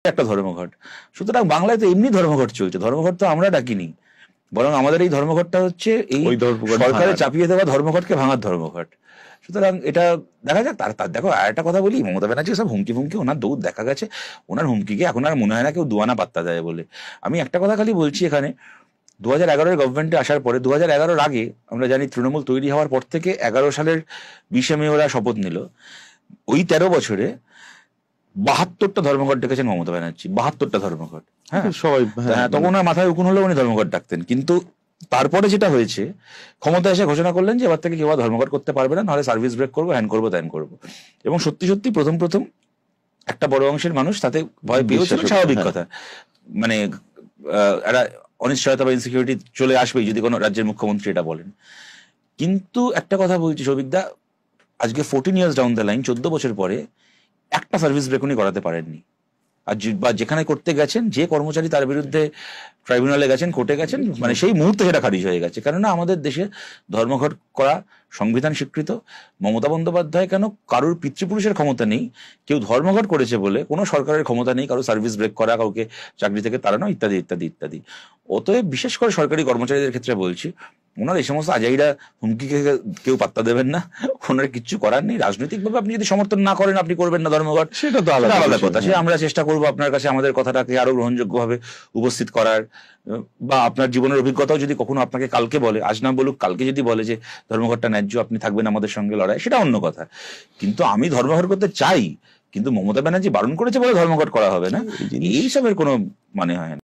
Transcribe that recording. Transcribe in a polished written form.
একটা ধর্মঘট। সুতরাং বাংলায় তো এমনি ধর্মঘট চলছে, ধর্মঘট তো আমরা ডাকিনি, বরং আমাদের এই ধর্মঘটটা হচ্ছে এই সরকারের চাপিয়ে দেওয়া ধর্মঘটকে ভাঙার ধর্মঘট। সুতরাং এটা দেখা যাক। তার দেখো আর একটা কথা বলি, মমতা ব্যানার্জি সব হুমকি ফুমকি, ওনার দৌড় দেখা গেছে, ওনার হুমকিকে এখন আর মনে হয় না কেউ দুয়ানা পাত্তা দেয় বলে। আমি একটা কথা খালি বলছি, এখানে 2011-এর গভর্নমেন্টে আসার পরে 2011-র আগে আমরা জানি তৃণমূল তৈরি হওয়ার পর থেকে 11 সালের 20শে মে ওরা শপথ নিল। ওই 13 বছরে 72টা ধর্মঘট ডেকেছেন মমতা ব্যানার্জি, 72টা ধর্মঘট। হ্যাঁ, সবাই তখন আর মাথায় উকুন হলেও উনি ধর্মঘট ডাকতেন। কিন্তু তারপরে যেটা হয়েছে, ক্ষমতা এসে ঘোষণা করলেন যে এবার থেকে কেউ ধর্মঘট করতে পারবে না, নাহলে সার্ভিস ব্রেক করবো, হ্যান করবো, ত্যান করবো। এবং সত্যি সত্যি প্রথম প্রথম একটা বড় অংশের মানুষ তাতে ভয় পেয়েছিল, স্বাভাবিক কথা। মানে একটা অনিশ্চয়তা বা ইনসিকিউরিটি চলে আসবেই যদি কোনো রাজ্যের মুখ্যমন্ত্রী এটা বলেন। কিন্তু একটা কথা বলছি সৌভিকদা, আজকে 14 ইয়ার্স ডাউন দ্য লাইন, 14 বছর পরে একটা সার্ভিস ব্রেক উনি করাতে পারেননি। আর বা যেখানে করতে গেছেন, যে কর্মচারী তার বিরুদ্ধে ট্রাইব্যুনালে গেছেন, কোর্টে গেছেন, মানে সেই মুহূর্তে সেটা খারিজ হয়ে গেছে। কেননা আমাদের দেশে ধর্মঘট করা সংবিধান স্বীকৃত। মমতা বন্দ্যোপাধ্যায় কেন, কারোর পিতৃপুরুষের ক্ষমতা নেই, কেউ ধর্মঘট করেছে বলে কোনো সরকারের ক্ষমতা নেই কারো সার্ভিস ব্রেক করা, কাউকে চাকরি থেকে তাড়ানো, ইত্যাদি ইত্যাদি ইত্যাদি। অতএব বিশেষ করে সরকারি কর্মচারীদের ক্ষেত্রে বলছি, ওনার এই সমস্ত আজাইরা হুমকিকে কেউ পাত্তা দেবেন না। ওনার কিচ্ছু করার নেই। রাজনৈতিকভাবে আপনি যদি সমর্থন না করেন, আপনি করবেন না ধর্মঘট, সেটা তো আলাদা কথা। সে আমরা চেষ্টা করবো আপনার কাছে আমাদের কথাটাকে আরো গ্রহণযোগ্যভাবে উপস্থিত করার, বা আপনার জীবনের অভিজ্ঞতাও যদি কখনো আপনাকে কালকে বলে, আজ না বলুক কালকে যদি বলে যে ধর্মঘটটা ন্যায্য, আপনি থাকবেন আমাদের সঙ্গে লড়াই, সেটা অন্য কথা। কিন্তু আমি ধর্মঘট করতে চাই, কিন্তু মমতা ব্যানার্জি বারণ করেছে বলে ধর্মঘট করা হবে না, এইসবের কোনো মানে হয় না।